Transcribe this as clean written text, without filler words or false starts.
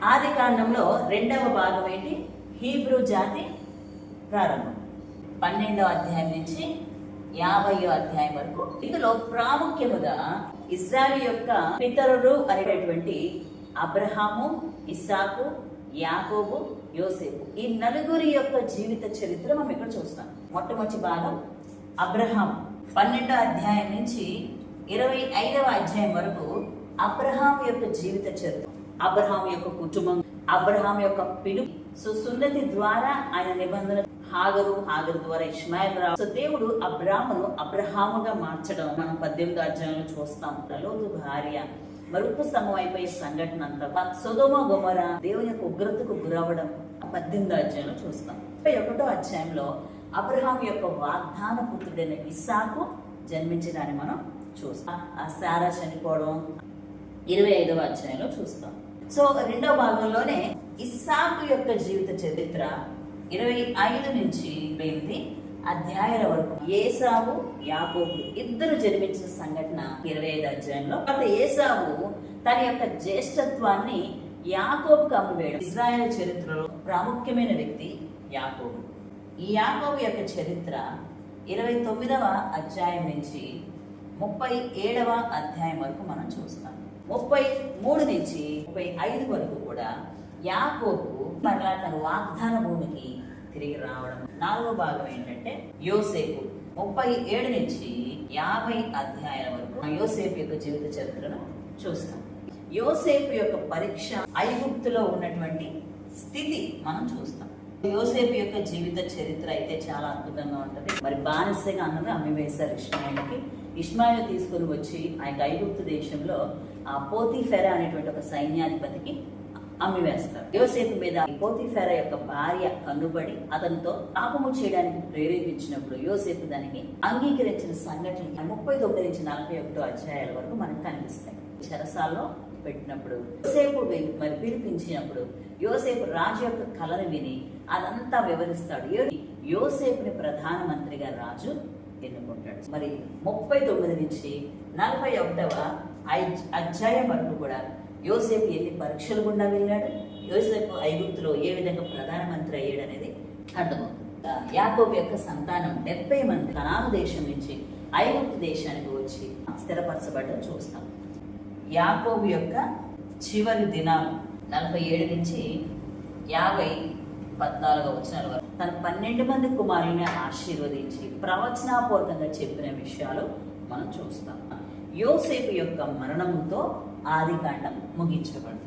ఆది కాండంలో 2వ భాగం ఏంటి? హీబ్రూ జాతి ప్రారంభం. 12వ అధ్యాయం నుంచి 50వ అధ్యాయం వరకు. ఇందులో ప్రాముఖ్యముగా ఇశ్రాయేలు యొక్క పితరులు అనేటటువంటి అబ్రహాము, ఇస్సాకు, యాకోబు, యోసేపు, ఈ నలుగురి యొక్క జీవిత చరిత్ర మనం ఇక్కడ చూస్తాం. మొట్టమొదటి భాగం అబ్రహాం. 12వ అధ్యాయం నుంచి 25వ అధ్యాయం వరకు అబ్రహాం యొక్క జీవిత చరిత్ర, అబ్రహాం యొక్క కుటుంబం, అబ్రహాం యొక్క పిలుపు, సున్నతి ద్వారా ఆయన నిబంధన, హాగరు ద్వారా ఇష్మాయిల్ రావు. సో దేవుడు అబ్రాహామును అబ్రహాముగా మార్చడం మనం 18వ అధ్యాయంలో చూస్తాం. లోతు భార్య మరుపు స్తంభం అయిపోయే సంఘటన అంతా, సొదొమ గొమొర్రా దేవుని యొక్క ఉగ్రతకు గురవడం 18వ అధ్యాయంలో చూస్తాం. 21వ అధ్యాయంలో అబ్రహాం యొక్క వాగ్దాన పుత్రుడైన ఇస్సాకు జన్మించడాన్ని మనం చూస్తాం. ఆ సారా చనిపోవడం 25వ అధ్యాయంలో చూస్తాం. సో 2వ భాగంలోనే ఇస్సాకు యొక్క జీవిత చరిత్ర 25 నుంచి 8 అధ్యాయాల వరకు ఏసావు, యాకోబు ఇద్దరు జన్మించిన సంఘటన 25వ అధ్యాయంలో. ఏసావు తన యొక్క జ్యేష్ఠత్వాన్ని యాకోబుకు అమ్మివేయడం. ఇశ్రాయేలు చరిత్రలో ప్రాముఖ్యమైన వ్యక్తి యాకోబు. ఈ యాకోబు యొక్క చరిత్ర 29వ అధ్యాయం నుంచి 37వ అధ్యాయం వరకు మనం చూస్తాం. 33 నుంచి 35 వరకు కూడా యాకోబు మరలా తన వాగ్దాన భూమికి తిరిగి రావడం. 4వ భాగం ఏంటంటే యోసేపు. 37 నుంచి 50 అధ్యాయాల వరకు యోసేపు యొక్క జీవిత చరిత్రను చూస్తాం. యోసేపు యొక్క పరీక్ష, ఐగుప్తులో ఉన్నటువంటి స్థితి మనం చూస్తాం. యోసేపు యొక్క జీవిత చరిత్ర అయితే చాలా అద్భుతంగా ఉంటుంది. మరి బానిసగా అన్నది అమ్మివేశారు ఇష్మాయిల్కి. ఇష్మాయిల్ తీసుకుని వచ్చి ఆ యొక్క ఐగుప్తు దేశంలో ఆ పోతీఫెరా అనేటువంటి ఒక సైన్యాధిపతికి అమ్మివేస్తారు. యోసేపు మీద పోతీఫెరా యొక్క భార్య కన్నుబడి అతనితో పాపము చేయడానికి ప్రేరేపించినప్పుడు యోసేపు దానికి అంగీకరించిన సంఘటన 39 నుంచి 41 అధ్యాయాల వరకు మనకు కనిపిస్తాయి. చెరసాల్లో పెట్టినప్పుడు యోసేపు మరి పిలిపించినప్పుడు యోసేపు రాజు యొక్క కళను విని అదంతా వివరిస్తాడు. యోసేపుని ప్రధానమంత్రిగా రాజు ఎన్నుకుంటాడు. మరి 39 నుంచి 41వ అధ్యాయం వరకు కూడా యోసేపు ఎన్ని పరీక్షలు గుండా వెళ్ళాడు, యోసేపు ఐగుప్తులో ఏ విధంగా ప్రధానమంత్రి అయ్యాడు అనేది అర్థమవుతుంది. యాకోబు యొక్క సంతానం 70 మంది కనాను దేశం నుంచి ఐగుప్తు దేశానికి వచ్చి స్థిరపరచబడడం చూస్తాం. యాకోబు యొక్క చివరి దినాలు 47 నుంచి 14వ వచనాల వరకు తన 12 మంది కుమారుల్ని ఆశీర్వదించి ప్రవచనాపూర్వకంగా చెప్పిన విషయాలు మనం చూస్తాం. యోసేపు యొక్క మరణంతో ఆది కాండం ముగించబడింది.